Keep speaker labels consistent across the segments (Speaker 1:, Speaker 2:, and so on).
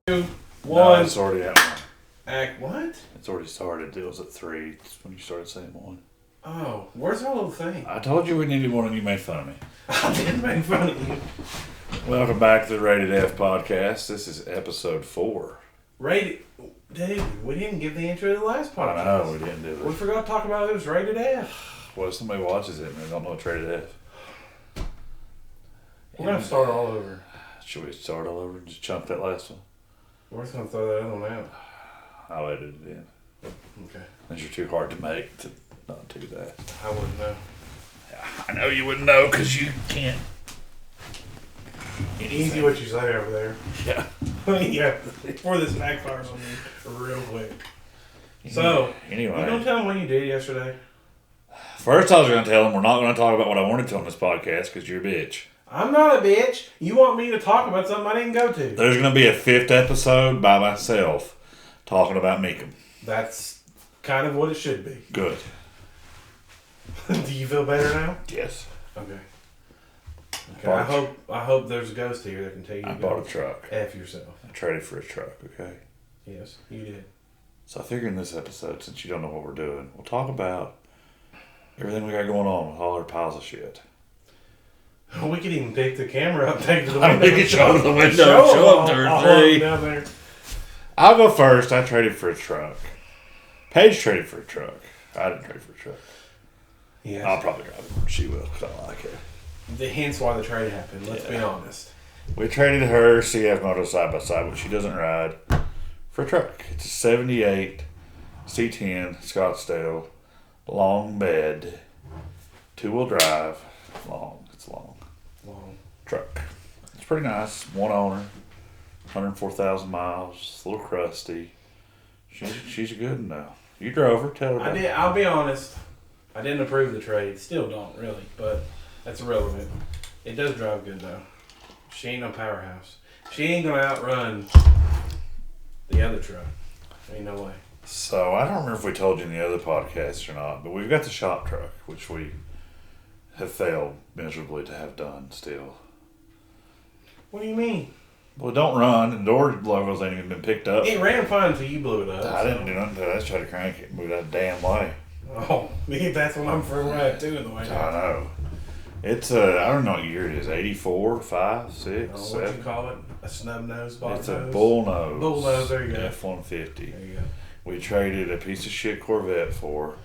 Speaker 1: 2, 1.
Speaker 2: No, it's already at 1.
Speaker 1: Act what?
Speaker 2: It's already started. It was at 3. It's when you started saying 1.
Speaker 1: Oh, where's our little thing?
Speaker 2: I told you we needed one and you made fun of me.
Speaker 1: I didn't make fun of you.
Speaker 2: Welcome back to the Rated F podcast. This is episode 4.
Speaker 1: Rated... Dude, we didn't give the intro to the last podcast.
Speaker 2: I know, we didn't do
Speaker 1: We
Speaker 2: this.
Speaker 1: forgot to talk about it was Rated F.
Speaker 2: What if somebody watches it and they don't know it's Rated F?
Speaker 1: We're going to start all over.
Speaker 2: Should we start all over and just chunk that last one?
Speaker 1: We're just going to throw that other one out.
Speaker 2: I'll edit it in.
Speaker 1: Okay.
Speaker 2: Because you're too hard to make to not do that.
Speaker 1: I wouldn't know.
Speaker 2: I know you wouldn't know because you can't.
Speaker 1: Easy what you say over there.
Speaker 2: Yeah.
Speaker 1: Yeah. Before this backfires on me real quick. So,
Speaker 2: anyway.
Speaker 1: You don't tell them what you did yesterday?
Speaker 2: First, I was going to tell them we're not going to talk about what I wanted to on this podcast because you're a bitch.
Speaker 1: I'm not a bitch. You want me to talk about something I didn't go to.
Speaker 2: There's going to be a 5th episode by myself talking about Meekum.
Speaker 1: That's kind of what it should be.
Speaker 2: Good.
Speaker 1: Do you feel better now?
Speaker 2: Yes.
Speaker 1: Okay. I hope there's a ghost here that can tell you
Speaker 2: I
Speaker 1: to
Speaker 2: bought
Speaker 1: go
Speaker 2: a truck.
Speaker 1: F yourself.
Speaker 2: I traded for a truck, okay?
Speaker 1: Yes, you did.
Speaker 2: So I figure in this episode, since you don't know what we're doing, we'll talk about everything we got going on with all our piles of shit.
Speaker 1: We could even pick the camera up, take it to the window.
Speaker 2: We could show them the window, show them
Speaker 1: all down there.
Speaker 2: I'll go first. I traded for a truck. Paige traded for a truck. I didn't trade for a truck.
Speaker 1: Yes.
Speaker 2: I'll probably drive it more than she will because I like it.
Speaker 1: Hence why the trade happened, let's be honest.
Speaker 2: We traded her CF Moto side by side, which she doesn't ride, for a truck. It's a 78 C10 Scottsdale, long bed, 2-wheel drive, long. It's long.
Speaker 1: Long.
Speaker 2: Truck. It's pretty nice. One owner, 104,000 miles, a little crusty. She's a good one now. You drove her, tell her about it.
Speaker 1: I'll be honest. I didn't approve the trade. Still don't, really, but that's irrelevant. It does drive good, though. She ain't no powerhouse. She ain't going to outrun the other truck. Ain't no way.
Speaker 2: So, I don't remember if we told you in the other podcasts or not, but we've got the shop truck, which we have failed miserably to have done still.
Speaker 1: What do you mean?
Speaker 2: Well, it don't run, and door logos ain't even been picked up.
Speaker 1: It ran fine until you blew it up.
Speaker 2: I didn't do nothing to it. I just tried to crank it and move that damn way.
Speaker 1: Oh, that's what I'm afraid of too in the way.
Speaker 2: I know. It's I don't know what year it is. 84, 5, 6,
Speaker 1: What
Speaker 2: 7.
Speaker 1: you call it? A snub nose, bottom
Speaker 2: It's
Speaker 1: nose?
Speaker 2: a bull nose.
Speaker 1: Bull nose, there you go.
Speaker 2: F-150.
Speaker 1: There you go.
Speaker 2: We traded a piece of shit Corvette for
Speaker 1: What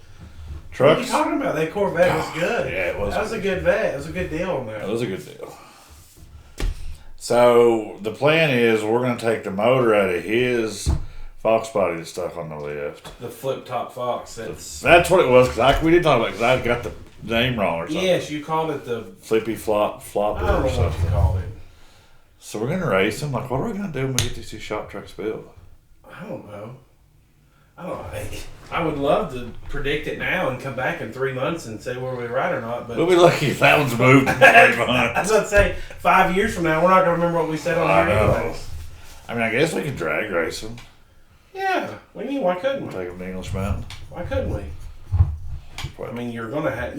Speaker 2: trucks.
Speaker 1: are you talking about? That Corvette was good.
Speaker 2: Yeah, it was.
Speaker 1: That was a good vet. It was a good deal on
Speaker 2: That
Speaker 1: there.
Speaker 2: was a good deal. So the plan is we're going to take the motor out of his Fox body that's stuck on the lift.
Speaker 1: The flip top Fox.
Speaker 2: That's what it was because we did talk about because I got the name wrong or something.
Speaker 1: Yes, you called it the...
Speaker 2: Flippy flopper
Speaker 1: I don't know
Speaker 2: or
Speaker 1: what
Speaker 2: something.
Speaker 1: you called it.
Speaker 2: So we're going to race them. Like, what are we going to do when we get these 2 shop trucks built?
Speaker 1: I don't know. I would love to predict it now and come back in 3 months and say whether we're right or not, but...
Speaker 2: We'll be lucky if that one's moved in 3
Speaker 1: I
Speaker 2: months.
Speaker 1: was about to say, 5 years from now, we're not going to remember what we said on
Speaker 2: I
Speaker 1: here
Speaker 2: know.
Speaker 1: anyways.
Speaker 2: I mean, I guess we could drag race them.
Speaker 1: Yeah. What do you mean? Why couldn't we?
Speaker 2: Take them to English Mountain.
Speaker 1: Why couldn't we? I mean, you're going to have...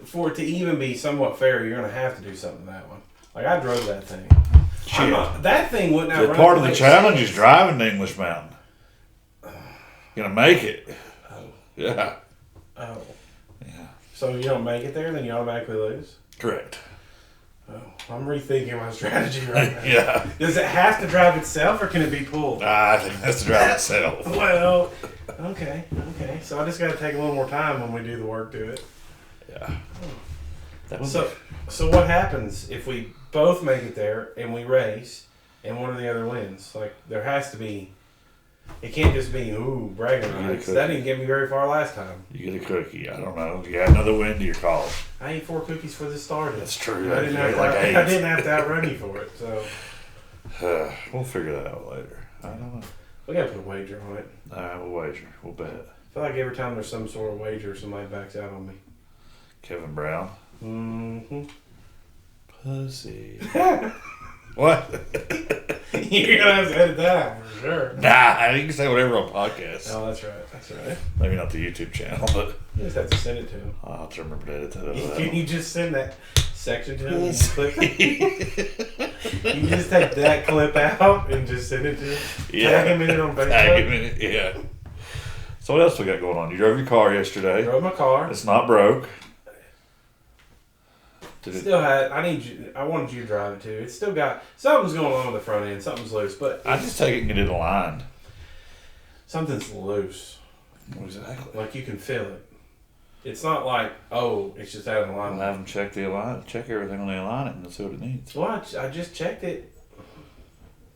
Speaker 1: for it to even be somewhat fair, you're going to have to do something to that one. Like, I drove that thing.
Speaker 2: Shit.
Speaker 1: That thing wouldn't have run
Speaker 2: Part of the
Speaker 1: like
Speaker 2: challenge
Speaker 1: six.
Speaker 2: is driving to English Mountain. Gonna make it.
Speaker 1: Oh.
Speaker 2: Yeah.
Speaker 1: Oh.
Speaker 2: Yeah.
Speaker 1: So you don't make it there, then you automatically lose?
Speaker 2: Correct.
Speaker 1: Oh. I'm rethinking my strategy right now.
Speaker 2: Yeah.
Speaker 1: Does it have to drive itself, or can it be pulled?
Speaker 2: I think that's to drive itself.
Speaker 1: Well, okay. So I just got to take a little more time when we do the work to it.
Speaker 2: Yeah. That was
Speaker 1: So what happens if we both make it there and we race and one or the other wins? Like, there has to be... It can't just be, ooh, bragging rights. That didn't get me very far last time.
Speaker 2: You get a cookie. I don't know. You got another win to your call.
Speaker 1: I ate 4 cookies for this started.
Speaker 2: That's true.
Speaker 1: I didn't have to outrun you for it, so...
Speaker 2: We'll figure that out later. I don't know.
Speaker 1: We got to put a wager on it.
Speaker 2: We'll wager. We'll bet.
Speaker 1: I feel like every time there's some sort of wager, somebody backs out on me.
Speaker 2: Kevin Brown.
Speaker 1: Mm-hmm.
Speaker 2: Pussy. What?
Speaker 1: You're going to have to edit that out for sure.
Speaker 2: Nah, you can say whatever on podcasts.
Speaker 1: Oh, that's right.
Speaker 2: Maybe not the YouTube channel, but
Speaker 1: You just have to send it to him.
Speaker 2: I'll have to remember to edit that.
Speaker 1: Can you just send section to him and clip it. You just take that clip out and just send it to him.
Speaker 2: Yeah.
Speaker 1: Tag him in it on Facebook.
Speaker 2: Tag him in it, yeah. So what else we got going on? You drove your car yesterday.
Speaker 1: Drove my car.
Speaker 2: It's not broke.
Speaker 1: Still had. I wanted you to drive it too. It's still got something's going on with the front end. Something's loose, but
Speaker 2: I just take it and get it aligned.
Speaker 1: something's loose.
Speaker 2: Exactly.
Speaker 1: Like you can feel it. It's not like, oh, it's just out of
Speaker 2: I'll
Speaker 1: alignment.
Speaker 2: have them check everything on the alignment and see what it needs.
Speaker 1: Well, I just checked it.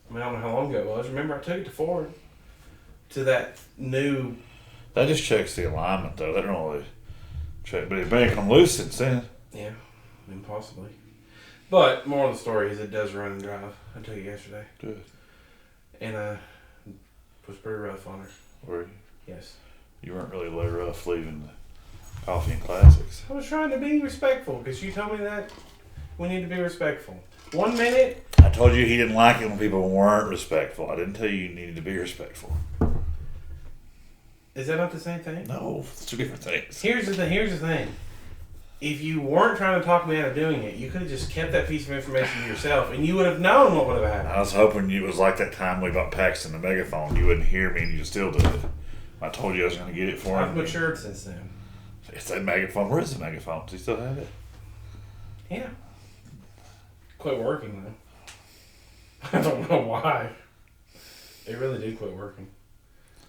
Speaker 1: I mean, I don't know how long ago it was. Remember, I took it to Ford to that new.
Speaker 2: That just checks the alignment though. That don't really check, but it may come loose since then.
Speaker 1: Yeah, I mean, possibly. But more of the story is it does run and drive. I took it yesterday.
Speaker 2: Good.
Speaker 1: And it was pretty rough on her.
Speaker 2: Were you?
Speaker 1: Yes.
Speaker 2: You weren't really low rough leaving the Coffee and Classics.
Speaker 1: I was trying to be respectful because you told me that we need to be respectful. 1 minute.
Speaker 2: I told you he didn't like it when people weren't respectful. I didn't tell you you needed to be respectful.
Speaker 1: Is that not the same thing?
Speaker 2: No, it's two different things.
Speaker 1: Here's the thing. If you weren't trying to talk me out of doing it, you could have just kept that piece of information to yourself, and you would have known what would have happened.
Speaker 2: I was hoping it was like that time we bought Paxton the megaphone. You wouldn't hear me, and you still did it. I told you I was going to get it for him.
Speaker 1: I've matured since then.
Speaker 2: It's that megaphone. Where is the megaphone? Does he still have it?
Speaker 1: Yeah. Quit working though. I don't know why. It really did quit working.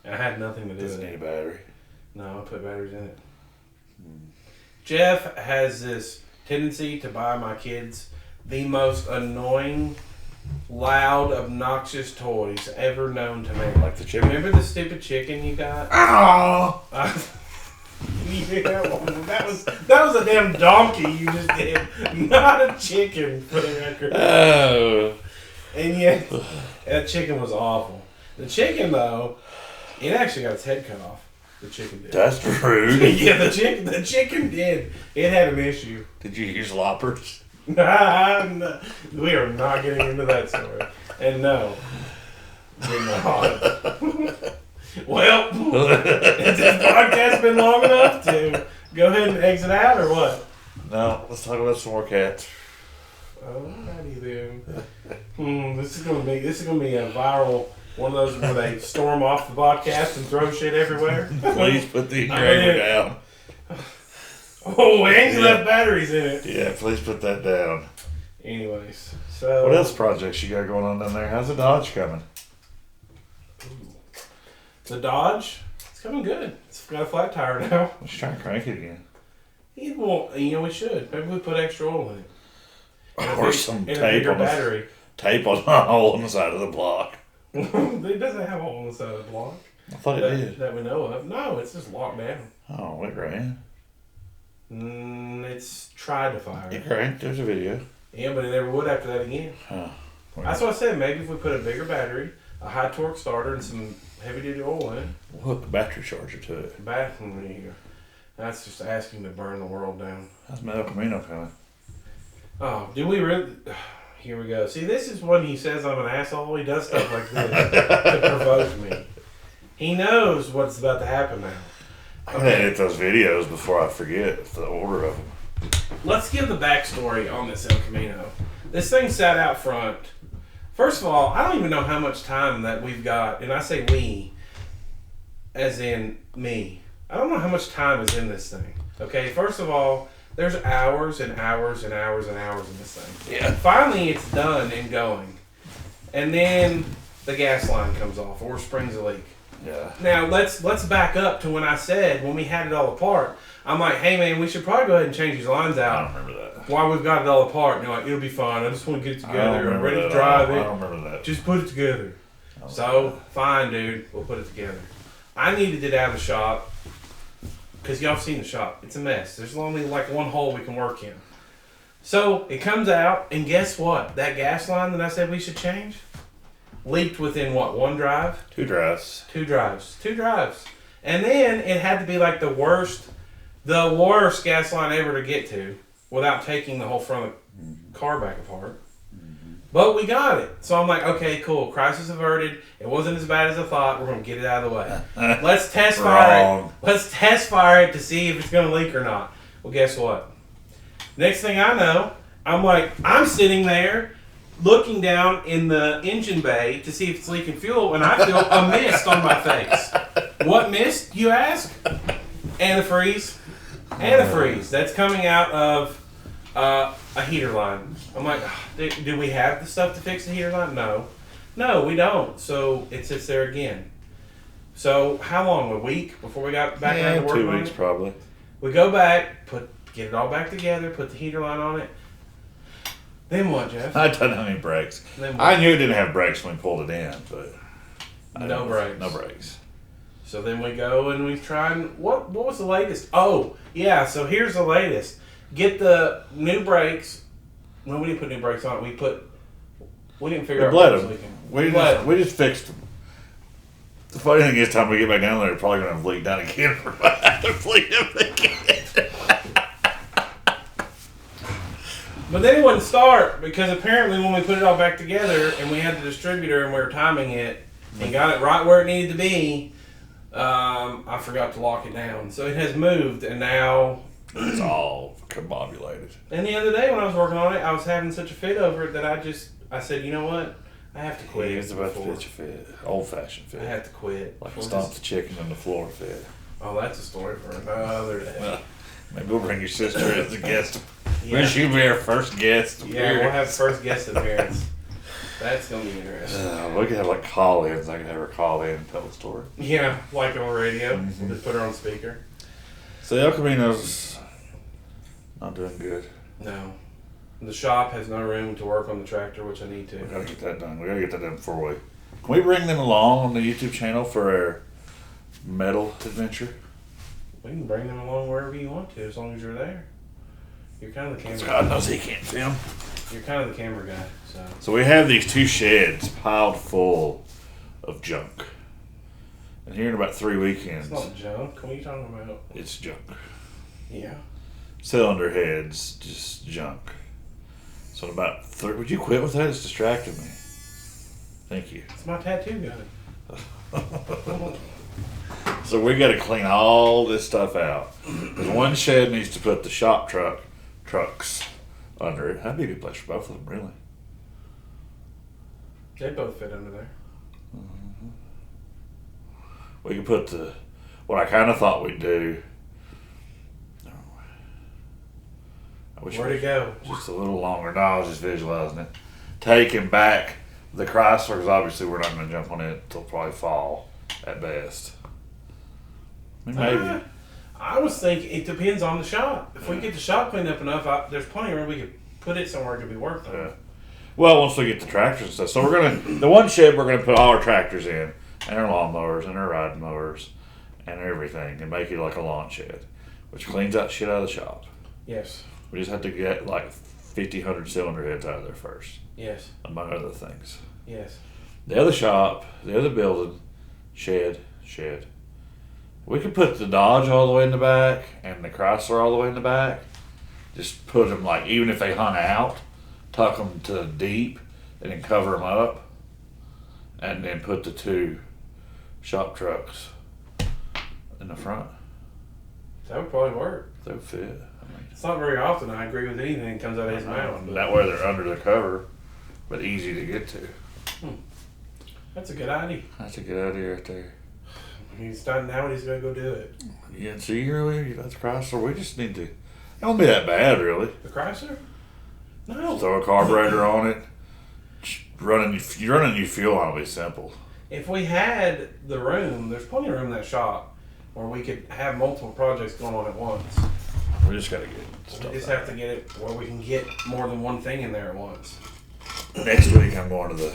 Speaker 1: And I had nothing to do
Speaker 2: Doesn't
Speaker 1: with
Speaker 2: need a
Speaker 1: it.
Speaker 2: battery.
Speaker 1: No, I put batteries in it. Jeff has this tendency to buy my kids the most annoying, loud, obnoxious toys ever known to man.
Speaker 2: Like the chicken.
Speaker 1: Remember the stupid chicken you got?
Speaker 2: Oh!
Speaker 1: Yeah, that was a damn donkey you just did, not a chicken for the record.
Speaker 2: Oh.
Speaker 1: And yet, that chicken was awful. The chicken though, it actually got its head cut off. The chicken did.
Speaker 2: That's rude.
Speaker 1: Yeah, the chicken did. It had an issue.
Speaker 2: Did you use loppers?
Speaker 1: No, we are not getting into that story. And no, we're not. Well, has this podcast been long enough to go ahead and exit out, or what?
Speaker 2: No, let's talk about some more cats.
Speaker 1: Alrighty then. This is gonna be a viral one of those where they storm off the podcast and throw shit everywhere.
Speaker 2: Please put the engraver down.
Speaker 1: Oh, and you left batteries in it.
Speaker 2: Yeah, please put that down.
Speaker 1: Anyways, so
Speaker 2: What else projects you got going on down there? How's the Dodge coming?
Speaker 1: the Dodge, it's coming good. It's got a flat tire now.
Speaker 2: Let's try and crank it again.
Speaker 1: It won't. You know, we should. Maybe we put extra oil in it.
Speaker 2: Or some
Speaker 1: and
Speaker 2: tape on
Speaker 1: battery.
Speaker 2: Tape on the hole on the side of the block.
Speaker 1: It doesn't have a hole on the side of the block.
Speaker 2: I thought it did.
Speaker 1: That we know of. No, it's just locked down.
Speaker 2: Oh, it ran.
Speaker 1: It's tried to fire.
Speaker 2: It cranked. There's a video.
Speaker 1: Yeah, but it never would after that again.
Speaker 2: Huh.
Speaker 1: That's what I said. Maybe if we put a bigger battery, a high torque starter, and some heavy duty oil in it.
Speaker 2: We'll hook a battery charger to it.
Speaker 1: Bathroom in here. That's just asking to burn the world down.
Speaker 2: How's El Camino coming?
Speaker 1: Oh, do we really? Here we go. See, this is when he says I'm an asshole. He does stuff like this to provoke me. He knows what's about to happen now.
Speaker 2: I gotta edit those videos before I forget the order of them.
Speaker 1: Let's give the backstory on this El Camino. This thing sat out front. First of all, I don't even know how much time that we've got, and I say we, as in me. I don't know how much time is in this thing. Okay, first of all, there's hours and hours and hours and hours in this thing.
Speaker 2: Yeah.
Speaker 1: Finally, it's done and going. And then the gas line comes off or springs a leak.
Speaker 2: Yeah.
Speaker 1: Now, let's back up to when I said, when we had it all apart, I'm like, hey man, we should probably go ahead and change these lines
Speaker 2: I
Speaker 1: out.
Speaker 2: don't remember that.
Speaker 1: While we've got it all apart. And you're like, it'll be fine. I just want to get it
Speaker 2: I don't
Speaker 1: together. I'm
Speaker 2: remember
Speaker 1: ready to
Speaker 2: that.
Speaker 1: drive
Speaker 2: I
Speaker 1: it.
Speaker 2: don't remember that.
Speaker 1: Just put it together. So, fine, dude. We'll put it together. I needed it out of the shop because y'all have seen the shop. It's a mess. There's only like one hole we can work in. So, it comes out, and guess what? That gas line that I said we should change leaked within what? One drive?
Speaker 2: 2 drives.
Speaker 1: 2 drives. 2 drives. And then it had to be like the worst gas line ever to get to without taking the whole front of the car back apart. But we got it. So I'm like, okay, cool. Crisis averted. It wasn't as bad as I thought. We're going to get it out of the way. Let's test fire it. Let's test fire it to see if it's going to leak or not. Well, guess what? Next thing I know, I'm like, I'm sitting there looking down in the engine bay to see if it's leaking fuel, and I feel a mist on my face. What mist, you ask? Antifreeze. Antifreeze. That's coming out of a heater line. I'm like, do we have the stuff to fix the heater line? No. No, we don't. So it sits there again. So how long? A week before we got back around to work
Speaker 2: 2
Speaker 1: on
Speaker 2: weeks
Speaker 1: it?
Speaker 2: probably.
Speaker 1: We go back, get it all back together, put the heater line on it. Then what, Jeff?
Speaker 2: I don't have any brakes.
Speaker 1: Then what?
Speaker 2: I knew it didn't have brakes when we pulled it in, but
Speaker 1: No brakes.
Speaker 2: No brakes.
Speaker 1: So then we go and we try and what was the latest? Oh, yeah, so here's the latest. Get the new brakes. Well, we didn't put new brakes on it. We didn't figure out what was leaking.
Speaker 2: We just fixed them. The funny thing is, time we get back down there, they're probably going to leak down again.
Speaker 1: But then it wouldn't start because apparently when we put it all back together and we had the distributor and we were timing it and got it right where it needed to be, I forgot to lock it down. So it has moved and now
Speaker 2: It's all combobulated.
Speaker 1: And the other day when I was working on it, I was having such a fit over it that I said, you know what? I have to quit.
Speaker 2: He was about to pitch a fit. Old fashioned fit.
Speaker 1: I have to quit.
Speaker 2: Like a stomp the chicken on the floor fit.
Speaker 1: Oh, that's a story for another day.
Speaker 2: Well, maybe we'll bring your sister as a guest.
Speaker 1: Yeah.
Speaker 2: When she'll be our first guest.
Speaker 1: Yeah, we'll have first guest appearance. That's going to be interesting.
Speaker 2: We could have like call-ins. I could have her call in and tell the story.
Speaker 1: Yeah, like on radio. We'll just put her on speaker.
Speaker 2: So the El Camino's not doing good.
Speaker 1: No. The shop has no room to work on the tractor, which I need to.
Speaker 2: We gotta get that done. We gotta get that done before we. Can we bring them along on the YouTube channel for our metal adventure?
Speaker 1: We can bring them along wherever you want to, as long as you're there. You're kind of the camera
Speaker 2: God
Speaker 1: guy.
Speaker 2: knows he can't film.
Speaker 1: You're kind of the camera guy, so.
Speaker 2: So we have these two sheds piled full of junk. And here in about 3 weekends,
Speaker 1: It's not junk. What are you talking about?
Speaker 2: it's junk.
Speaker 1: Yeah.
Speaker 2: Cylinder heads, just junk. So in about 3, would you quit with that? It's distracting me. Thank you.
Speaker 1: It's my tattoo gun.
Speaker 2: So we got to clean all this stuff out. Because one shed needs to put the shop trucks under it. That'd be a good place for both of them, really.
Speaker 1: They both fit under there.
Speaker 2: We could put what I kind of thought we'd do. I wish
Speaker 1: Where'd it go?
Speaker 2: just a little longer. No, I was just visualizing it. Taking back the Chrysler, because obviously we're not going to jump on it until probably fall at best. Maybe.
Speaker 1: I was thinking it depends on the shop. If we get the shop cleaned up enough, there's plenty of room we could put it somewhere it could be worked on.
Speaker 2: Yeah. Well, once we get the tractors and stuff. So the one shed we're going to put all our tractors in, and our lawnmowers, and our riding mowers, and everything, and make it like a lawn shed, which cleans out shit out of the shop.
Speaker 1: Yes.
Speaker 2: We just have to get like 100 cylinder heads out of there first,
Speaker 1: Yes.
Speaker 2: among other things.
Speaker 1: Yes.
Speaker 2: The other shop, the other building, shed. We could put the Dodge all the way in the back and the Chrysler all the way in the back. Just put them like, even if they hung out, tuck them to deep and then cover them up. And then put the 2 shop trucks in the front.
Speaker 1: That would probably work.
Speaker 2: They would fit.
Speaker 1: It's not very often I agree with anything that comes out of his mouth. But
Speaker 2: That way they're under the cover, but easy to get to.
Speaker 1: that's a good idea.
Speaker 2: That's a good idea right there.
Speaker 1: He's done now and he's going to go do it.
Speaker 2: Yeah, see, really, that's Chrysler. We just need to. It won't be that bad, really.
Speaker 1: The Chrysler? No.
Speaker 2: Throw a carburetor on it. Running new fuel on it'll be simple.
Speaker 1: If we had the room, there's plenty of room in that shop where we could have multiple projects going on at once.
Speaker 2: We just gotta get stuff.
Speaker 1: We just have to get it where we can get more than one thing in there at once.
Speaker 2: Next week, I'm going to the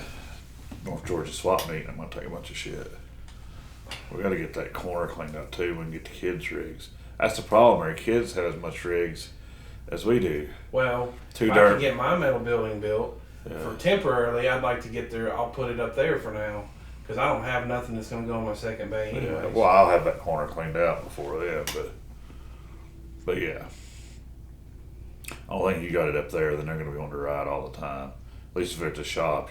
Speaker 2: North Georgia swap meet. I'm gonna take a bunch of shit. We gotta get that corner cleaned up too. We can get the kids' rigs. That's the problem. Our kids have as much rigs as we do.
Speaker 1: Well,
Speaker 2: Too
Speaker 1: if I
Speaker 2: dark.
Speaker 1: can get my metal building built, for temporarily, I'd like to get there. I'll put it up there for now because I don't have nothing that's going to go on my second bay anyway.
Speaker 2: Well, I'll have that corner cleaned out before then, but yeah. I don't think you got it up there, then they're going to be on the ride all the time. At least if it's a shop,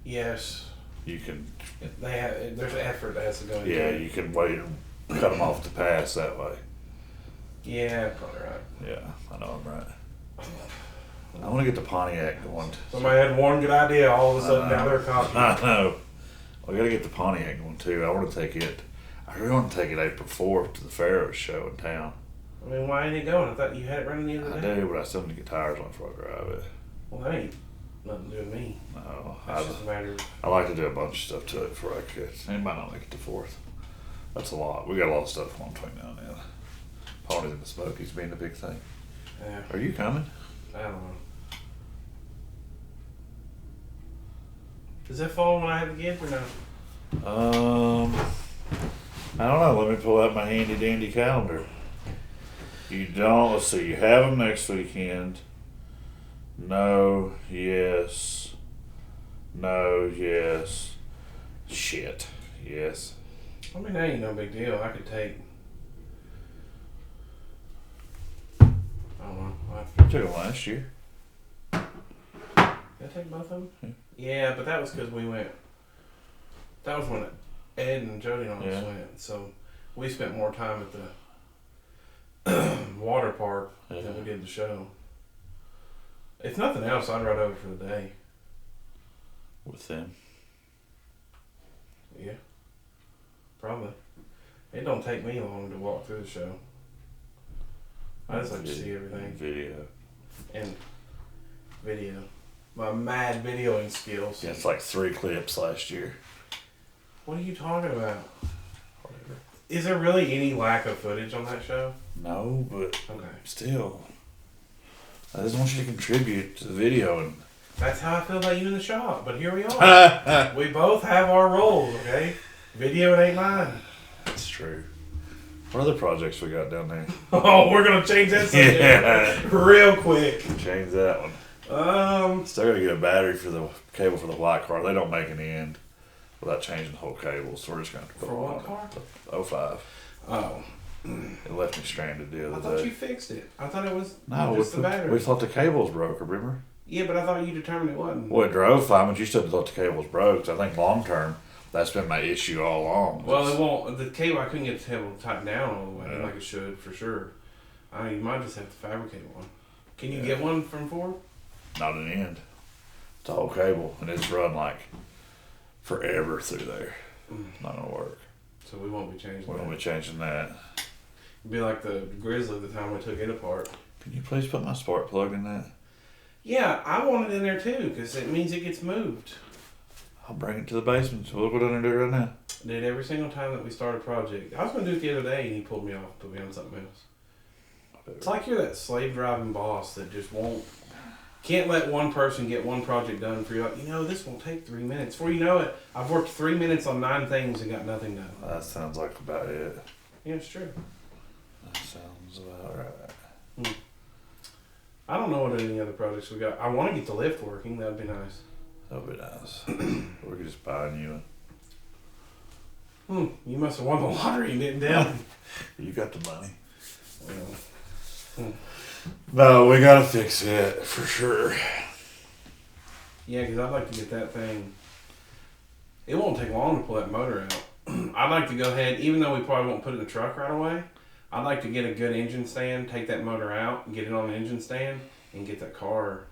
Speaker 1: Yes,
Speaker 2: you can,
Speaker 1: there's effort that has to go into
Speaker 2: yeah,
Speaker 1: it.
Speaker 2: you can wait and cut them off the pass that way.
Speaker 1: Yeah, probably right.
Speaker 2: Yeah, I know I'm right. I want to get the Pontiac going.
Speaker 1: Somebody had one good idea, all of a sudden now they're copying.
Speaker 2: I know. I got to get the Pontiac going too. I want to take it. I really want to take it April 4th to the Pharaohs show in town.
Speaker 1: I mean, why ain't it going? I thought you had it running the other day.
Speaker 2: I do, but I still need to get tires on before I drive it.
Speaker 1: Well, that ain't nothing to do with me.
Speaker 2: No,
Speaker 1: That's just a matter of...
Speaker 2: I like to do a bunch of stuff to it before I could. It might not make it to 4th. That's a lot. We got a lot of stuff going between now and then. Ponies and the Smokies being the big thing.
Speaker 1: Yeah.
Speaker 2: Are you coming?
Speaker 1: I don't know. Does that fall when I have the gift or no?
Speaker 2: I don't know. Let me pull out my handy dandy calendar. You don't. Let's see. You have them next weekend. No. Yes. No. Yes. Shit. Yes.
Speaker 1: I mean, that ain't no big deal. I could take... I don't know.
Speaker 2: You took them last year.
Speaker 1: Did I take both of them? Yeah, but that was because we went... That was when Ed and Jody and us went. So we spent more time at the water park than we did the show. If nothing else, I'd ride over for the day.
Speaker 2: With them?
Speaker 1: Yeah. Probably. It don't take me long to walk through the show. I just like to see everything. And video. My mad videoing skills.
Speaker 2: Yeah, it's like 3 clips last year.
Speaker 1: What are you talking about? Whatever. Is there really any lack of footage on that show?
Speaker 2: No, but
Speaker 1: okay.
Speaker 2: Still. I just want you to contribute to the video. And
Speaker 1: that's how I feel about you in the shop, but here we are. We both have our roles, okay? Video it ain't mine.
Speaker 2: That's true. What other projects we got down there?
Speaker 1: Oh, we're going to change that subject real quick.
Speaker 2: Change that one. Still got to get a battery for the cable for the white car. They don't make an end without changing the whole cable, so we're just going to put
Speaker 1: for
Speaker 2: one
Speaker 1: what car?
Speaker 2: The 05.
Speaker 1: Oh.
Speaker 2: It left me stranded the other day.
Speaker 1: I thought you fixed it. I thought it was
Speaker 2: just
Speaker 1: the battery.
Speaker 2: We thought the cable was broke, remember?
Speaker 1: Yeah, but I thought you determined it wasn't.
Speaker 2: Well, it drove fine, but you still thought the cable was broke. So I think long term, that's been my issue all along.
Speaker 1: Well, it won't. The cable, I couldn't get the cable tightened down all the way like it should, for sure. You might just have to fabricate one. Can you get one from Ford?
Speaker 2: Not an end. It's a whole cable, and it's run like forever through there. Not gonna work.
Speaker 1: So we won't be changing that.
Speaker 2: We won't be changing that.
Speaker 1: It'd be like the Grizzly the time we took it apart.
Speaker 2: Can you please put my spark plug in that?
Speaker 1: Yeah, I want it in there too, because it means it gets moved.
Speaker 2: I'll bring it to the basement, so we'll go down there and do it right now.
Speaker 1: I did every single time that we start a project. I was going to do it the other day, and he pulled me off and put me on something else. It's like you're that slave-driving boss that just can't let one person get one project done for you. Like, this won't take 3 minutes. Before you know it, I've worked 3 minutes on 9 things and got nothing done.
Speaker 2: That sounds like about it.
Speaker 1: Yeah, it's true.
Speaker 2: That sounds about right.
Speaker 1: I don't know what any other projects we got. I want to get the lift working. That'd be nice.
Speaker 2: That would be nice. We could just buy a new
Speaker 1: one. You must have won the lottery and didn't tell me.
Speaker 2: You got the money.
Speaker 1: Well,
Speaker 2: No, we gotta fix it for sure.
Speaker 1: Yeah, because I'd like to get that thing. It won't take long to pull that motor out. I'd like to go ahead, even though we probably won't put it in the truck right away. I'd like to get a good engine stand, take that motor out, get it on the engine stand, and get that car.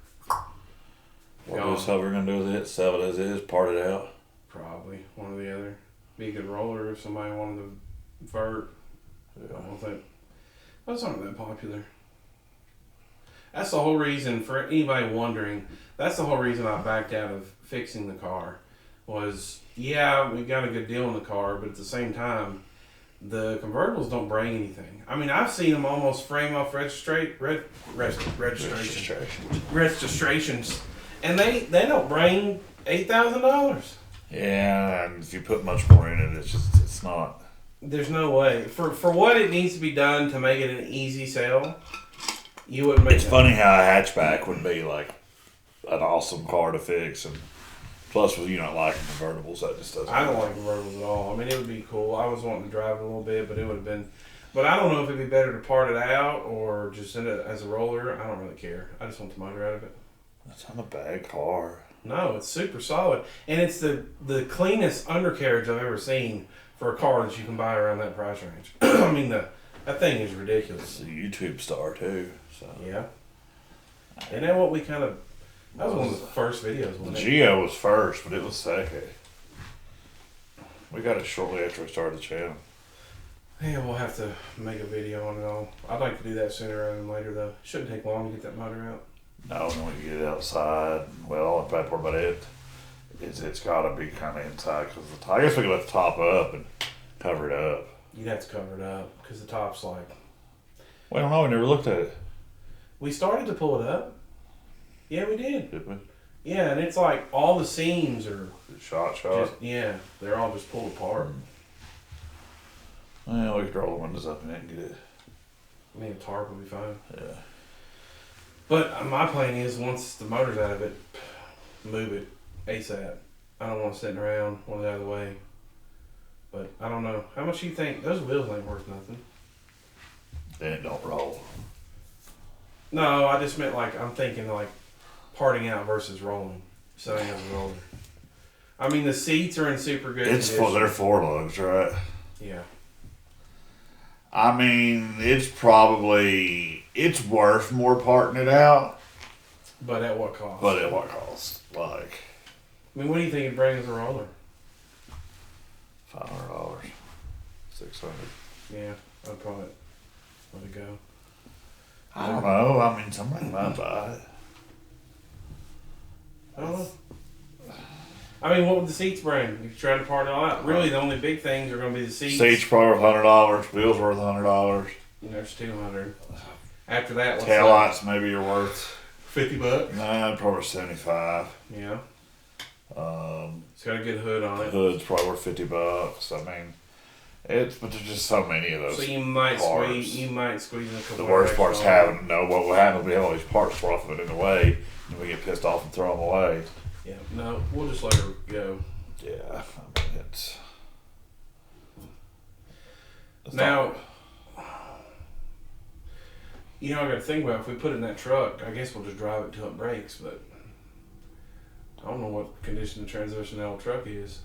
Speaker 2: What is how we're gonna do with it? Sell it as is, part it out.
Speaker 1: Probably one or the other. Be a good roller if somebody wanted to vert.
Speaker 2: Yeah.
Speaker 1: I don't think those aren't that popular. That's the whole reason, for anybody wondering, that's the whole reason I backed out of fixing the car. Was, yeah, we got a good deal on the car, but at the same time, the convertibles don't bring anything. I mean, I've seen them almost frame off registrations, and they don't bring $8,000.
Speaker 2: Yeah, and if you put much more in it, it's not.
Speaker 1: There's no way for what it needs to be done to make it an easy sale. You wouldn't make.
Speaker 2: It's funny how a hatchback would be like an awesome car to fix, and plus with you not liking convertibles, that just doesn't.
Speaker 1: I don't like convertibles at all. I mean, it would be cool. I was wanting to drive it a little bit, but it would have been. But I don't know if it'd be better to part it out or just send it as a roller. I don't really care. I just want the motor out of it.
Speaker 2: That's not a bad car.
Speaker 1: No, it's super solid, and it's the cleanest undercarriage I've ever seen for a car that you can buy around that price range. I mean, that thing is ridiculous.
Speaker 2: It's a YouTube star too. So
Speaker 1: yeah, Isn't that what we kind of... That was one of the first videos, wasn't
Speaker 2: The
Speaker 1: it?
Speaker 2: Geo was first, but it was second. We got it shortly after we started the channel.
Speaker 1: Yeah, we'll have to make a video on it all. I'd like to do that sooner rather than later, though. Shouldn't take long to get that motor out.
Speaker 2: No, then we get it outside. Well, the bad part about it is it's got to be kind of inside because I guess we could let the top up and cover it up.
Speaker 1: You'd have to cover it up because the top's like...
Speaker 2: We don't know. We never looked at it.
Speaker 1: We started to pull it up. Yeah, we did.
Speaker 2: Did we?
Speaker 1: Yeah, and it's like all the seams are...
Speaker 2: Shot.
Speaker 1: Just, yeah, they're all just pulled apart.
Speaker 2: Well, we could roll the windows up in it and get it.
Speaker 1: I mean, a tarp will be fine.
Speaker 2: Yeah.
Speaker 1: But my plan is, once the motor's out of it, move it ASAP. I don't want it sitting around, want it out of the way. But I don't know. How much do you think? Those wheels ain't worth nothing.
Speaker 2: Then it don't roll.
Speaker 1: No, I just meant like, I'm thinking like parting out versus rolling. Selling as a roller. I mean, the seats are in super good condition.
Speaker 2: They're 4 lugs, right?
Speaker 1: Yeah.
Speaker 2: I mean, it's worth more parting it out.
Speaker 1: But at what cost?
Speaker 2: But at what cost? Like,
Speaker 1: I mean, what do you think it brings a roller?
Speaker 2: $500, $600.
Speaker 1: Yeah, I'd probably let it go.
Speaker 2: I don't know. I mean, somebody might buy it.
Speaker 1: I don't know. I mean, what would the seats bring if you try to part it all out? Really, the only big things are going to be the seats.
Speaker 2: Seats probably worth $100. Wheels worth $100.
Speaker 1: There's $200. After that, what's
Speaker 2: Taillights maybe you're worth
Speaker 1: $50.
Speaker 2: Nah, probably $75.
Speaker 1: Yeah. It's got a good hood on it.
Speaker 2: Hood's probably worth $50. I mean, but there's just so many of those.
Speaker 1: So you might
Speaker 2: parts.
Speaker 1: squeeze in a couple.
Speaker 2: The worst part's having to know what will happen. We have all these parts roughing it away, and we get pissed off and throw them away.
Speaker 1: Yeah. No, we'll just let her go.
Speaker 2: Yeah, I mean it's
Speaker 1: now. You know, I got to think about if we put it in that truck. I guess we'll just drive it until it breaks. But I don't know what condition the transmission of the old truck is.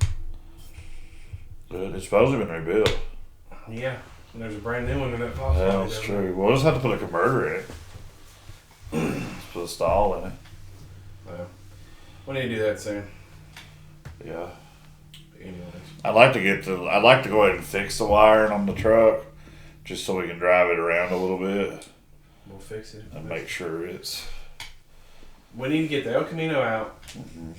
Speaker 2: good. It's supposed to have been rebuilt.
Speaker 1: Yeah, and there's a brand new one in that box.
Speaker 2: Yeah, that's true. We'll just have to put a converter in it. Just put a stall in it.
Speaker 1: Well, we need to do that soon.
Speaker 2: Yeah.
Speaker 1: Anyways.
Speaker 2: I'd like to go ahead and fix the wiring on the truck, just so we can drive it around a little bit
Speaker 1: We'll fix it.
Speaker 2: and make sure it's.
Speaker 1: We need to get the El Camino out.
Speaker 2: Mm-hmm.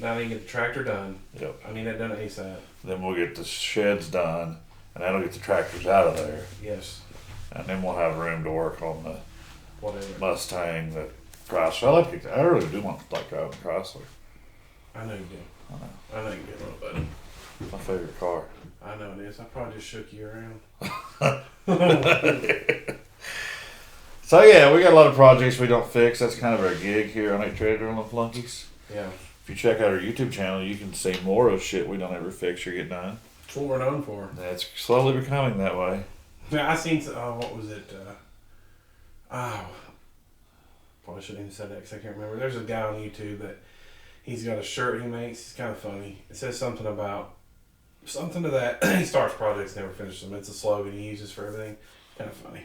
Speaker 1: Now I need to get the tractor done.
Speaker 2: Yep.
Speaker 1: I need that done ASAP.
Speaker 2: Then we'll get the sheds done, and that'll get the tractors out of there,
Speaker 1: Yes.
Speaker 2: and then we'll have room to work on the
Speaker 1: Whatever.
Speaker 2: Mustang, the Chrysler. I really do want to like driving Chrysler.
Speaker 1: I know you do.
Speaker 2: I know.
Speaker 1: I know you do, little buddy.
Speaker 2: My favorite car.
Speaker 1: I know it is. I probably just shook you around.
Speaker 2: So yeah, we got a lot of projects we don't fix. That's kind of our gig here on Trader on the Flunkies.
Speaker 1: Yeah.
Speaker 2: If you check out our YouTube channel, you can see more of shit we don't ever fix or get done.
Speaker 1: That's what we're known for.
Speaker 2: That's slowly becoming that way.
Speaker 1: Yeah, I seen. What was it? Probably shouldn't even said that because I can't remember. There's a guy on YouTube that he's got a shirt he makes. It's kind of funny. It says something to that. He starts projects, never finishes them. It's a slogan he uses for everything. Kind of funny.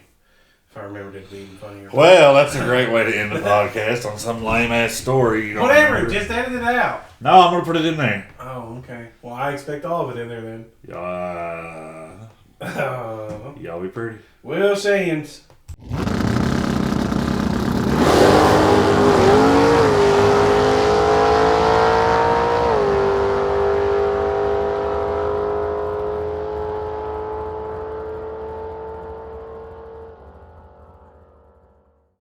Speaker 1: If I remembered it to be even funnier.
Speaker 2: Well, that's a great way to end the podcast on some lame ass story. You don't
Speaker 1: Whatever,
Speaker 2: remember.
Speaker 1: just edit it out.
Speaker 2: No, I'm gonna put it in there.
Speaker 1: Oh, okay. Well, I expect all of it in there then.
Speaker 2: Y'all be pretty.
Speaker 1: Will Shane's.